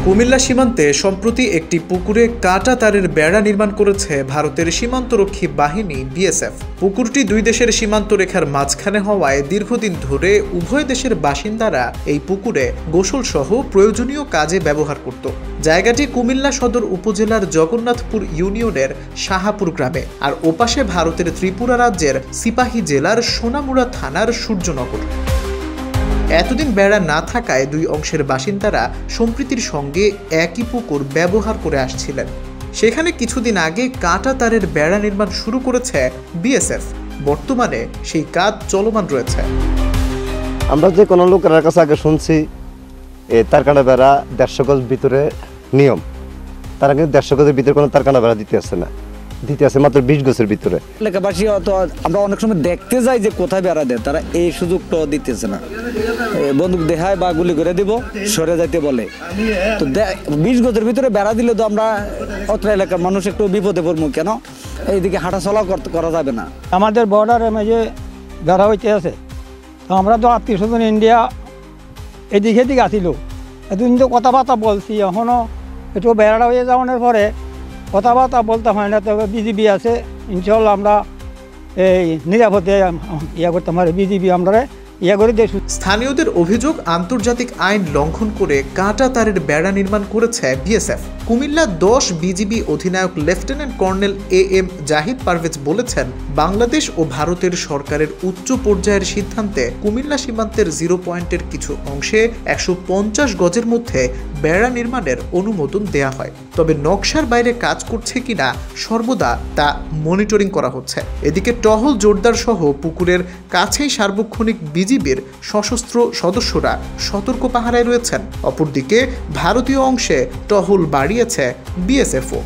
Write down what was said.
কুমিল্লা সীমান্তে সম্প্রতি একটি পুকুরে কাটা তারের বেড়া নির্মাণ করেছে ভারতের সীমান্তরক্ষী বাহিনী বিএসএফ। পুকুরটি দুই দেশের সীমান্ত রেখার মাঝখানে হওয়ায় দীর্ঘদিন ধরে উভয় দেশের বাসিন্দারা এই পুকুরে গোসল সহ প্রয়োজনীয় কাজে ব্যবহার করত। জায়গাটি কুমিল্লা সদর উপজেলার জগন্নাথপুর ইউনিয়নের শাহাপুর গ্রামে, আর ওপাশে ভারতের ত্রিপুরা রাজ্যের সিপাহী জেলার সোনামুড়া থানার সূর্যনগর। এতদিন বেড়া না থাকায় দুই অংশের বাসিন্দারা সম্প্রীতির সঙ্গে একই পুকুর ব্যবহার করে আসছিলেন। সেখানে কিছুদিন আগে কাটা তারের বেড়া নির্মাণ শুরু করেছে বিএসএফ। বর্তমানে সেই কাজ চলমান রয়েছে। আমরা যে কোনো লোকের কাছে আগে শুনছি তার কাটা বেড়া 150 গজ ভিতরে নিয়ম, তারা কিন্তু 150 গজের ভিতরে কোনো তার কাটা বেড়া দিতে আসছে না, দিতে আছে মাত্র 20 গজের ভিতরে। এলাকাবাসী তো আমরা অনেক সময় দেখতে যাই যে কোথায় বেড়া দেয়, তারা এই সুযোগটা দিতেছে না। বন্দুক দেখায় বা গুলি করে দিব, সরে যাইতে বলে। তো 20 গজের ভিতরে বেড়া দিলে তো আমরা অত্র এলাকার মানুষ একটু বিপদে পড়বো। কেন এইদিকে হাঁটা চলা করা যাবে না। আমাদের বর্ডারে যে বেড়া হইতে আছে, তো আমরা তো আত্মীয় স্বজন ইন্ডিয়া এদিকে আসিল, এতদিন তো কথাবার্তা বলছি, এখনও একটু বেড়া হয়ে যাওয়ার পরে কথাবার্তা বলতে হয় না। তবে বিজিবি আছে, ইনশাল্লাহ আমরা এই নিরাপদে করতে পারি। বিজিবি আমরা করে দিয়ে। স্থানীয়দের অভিযোগ, আন্তর্জাতিক আইন লঙ্ঘন করে কাটা তারের বেড়া নির্মাণ করেছে বিএসএফ। কুমিল্লা 10 বিজিবি অধিনায়ক lieutenant colonel AM Zahid Parvez বলেছেন, বাংলাদেশ ও ভারতের সরকারের উচ্চ পর্যায়ের সিদ্ধান্তে কুমিল্লা সীমান্তের 0 পয়েন্টের কিছু অংশে 150 গজের মধ্যে বেড়া নির্মাণের অনুমোদন দেয়া হয়। তবে নকশার বাইরে কাজ করছে কিনা সর্বদা তা মনিটরিং করা হচ্ছে। এদিকে টহল জোরদার সহ পুকুরের কাছেই সার্বক্ষণিক বিজিবির সশস্ত্র সদস্যরা সতর্ক পাহারায় রয়েছেন। অপরদিকে ভারতীয় অংশে টহল বাড়িয়েছে বিএসএফও।